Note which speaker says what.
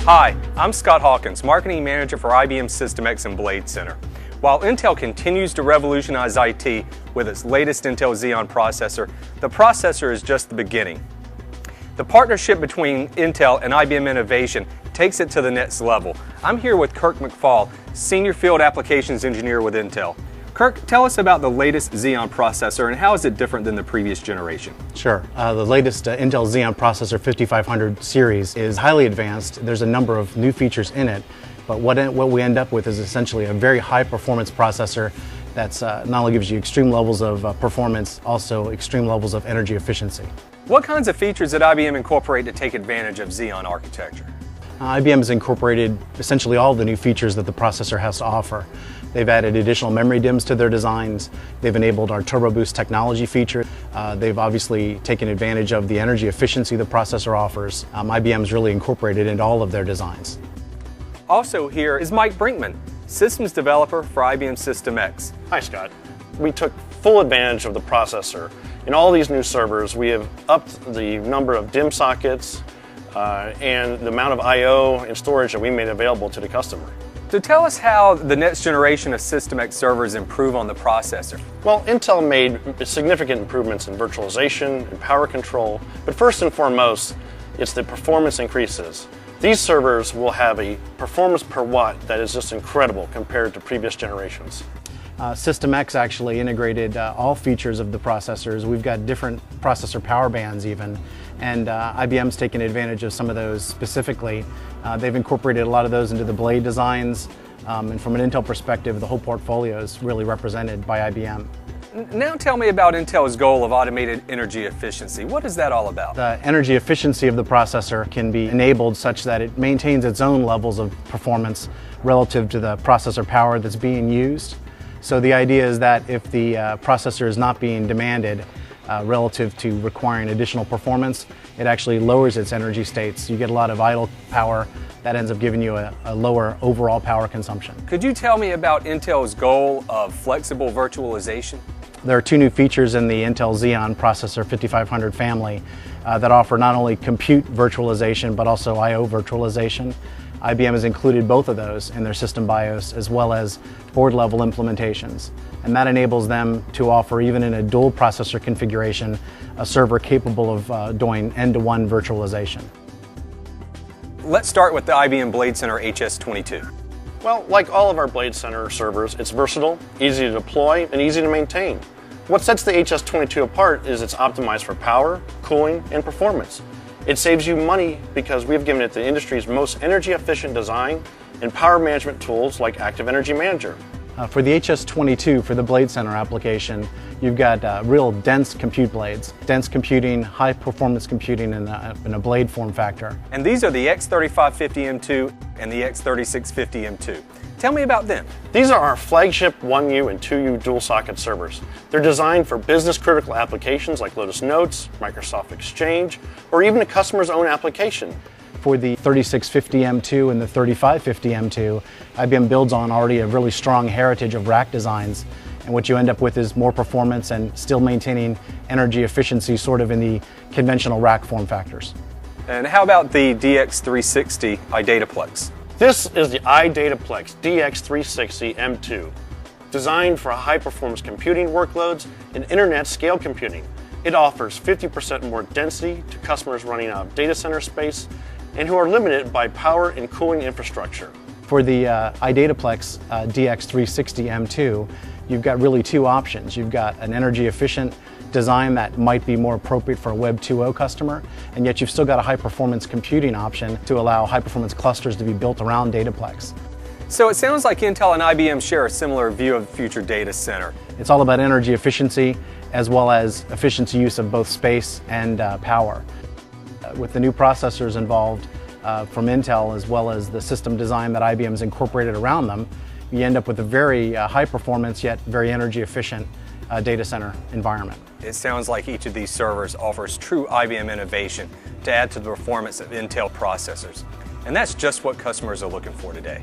Speaker 1: Hi, I'm Scott Hawkins, Marketing Manager for IBM System X and BladeCenter. While Intel continues to revolutionize IT with its latest Intel Xeon processor, the processor is just the beginning. The partnership between Intel and IBM Innovation takes it to the next level. I'm here with Kirk McFaul, Senior Field Applications Engineer with Intel. Kirk, tell us about the latest Xeon processor and how is it different than the previous generation?
Speaker 2: Sure. The latest Intel Xeon processor 5500 series is highly advanced. There's a number of new features in it, but what we end up with is essentially a very high performance processor that's not only gives you extreme levels of performance, also extreme levels of energy efficiency.
Speaker 1: What kinds of features did IBM incorporate to take advantage of Xeon architecture?
Speaker 2: IBM has incorporated essentially all the new features that the processor has to offer. They've added additional memory DIMMs to their designs. They've enabled our Turbo Boost technology feature. They've obviously taken advantage of the energy efficiency the processor offers. IBM's really incorporated into all of their designs.
Speaker 1: Also here is Mike Brinkman, Systems Developer for IBM System X.
Speaker 3: Hi Scott. We took full advantage of the processor. In all these new servers, we have upped the number of DIMM sockets and the amount of I/O and storage that we made available to the customer.
Speaker 1: So tell us how the next generation of System X servers improve on the processor.
Speaker 3: Well, Intel made significant improvements in virtualization and power control, but first and foremost, it's the performance increases. These servers will have a performance per watt that is just incredible compared to previous generations.
Speaker 2: System X actually integrated all features of the processors. We've got different processor power bands even, and IBM's taken advantage of some of those specifically. They've incorporated a lot of those into the Blade designs, and from an Intel perspective, the whole portfolio is really represented by IBM.
Speaker 1: Now tell me about Intel's goal of automated energy efficiency. What is that all about?
Speaker 2: The energy efficiency of the processor can be enabled such that it maintains its own levels of performance relative to the processor power that's being used. So the idea is that if the processor is not being demanded relative to requiring additional performance, it actually lowers its energy states. You get a lot of idle power that ends up giving you a lower overall power consumption.
Speaker 1: Could you tell me about Intel's goal of flexible virtualization?
Speaker 2: There are two new features in the Intel Xeon processor 5500 family that offer not only compute virtualization but also I/O virtualization. IBM has included both of those in their system BIOS as well as board level implementations, and that enables them to offer, even in a dual processor configuration, a server capable of doing end-to-one virtualization.
Speaker 1: Let's start with the IBM BladeCenter HS22.
Speaker 3: Well, like all of our BladeCenter servers, it's versatile, easy to deploy, and easy to maintain. What sets the HS22 apart is it's optimized for power, cooling, and performance. It saves you money because we've given it the industry's most energy-efficient design and power management tools like Active Energy Manager.
Speaker 2: For the HS22, for the BladeCenter application, you've got real dense compute blades. Dense computing, high performance computing in a blade form factor.
Speaker 1: And these are the X3550M2 and the X3650M2. Tell me about them.
Speaker 3: These are our flagship 1U and 2U dual socket servers. They're designed for business critical applications like Lotus Notes, Microsoft Exchange, or even a customer's own application.
Speaker 2: For the 3650M2 and the 3550M2, IBM builds on already a really strong heritage of rack designs, and what you end up with is more performance and still maintaining energy efficiency sort of in the conventional rack form factors.
Speaker 1: And how about the DX360 iDataplex?
Speaker 3: This is the iDataplex DX360 M2, designed for high-performance computing workloads and internet scale computing. It offers 50% more density to customers running out of data center space and who are limited by power and cooling infrastructure.
Speaker 2: For the iDataplex DX360 M2, you've got really two options. You've got an energy-efficient design that might be more appropriate for a Web 2.0 customer, and yet you've still got a high-performance computing option to allow high-performance clusters to be built around Dataplex.
Speaker 1: So it sounds like Intel and IBM share a similar view of the future data center.
Speaker 2: It's all about energy efficiency as well as efficiency use of both space and power. With the new processors involved from Intel as well as the system design that IBM's incorporated around them, you end up with a very high-performance yet very energy-efficient data center environment.
Speaker 1: It sounds like each of these servers offers true IBM innovation to add to the performance of Intel processors. And that's just what customers are looking for today.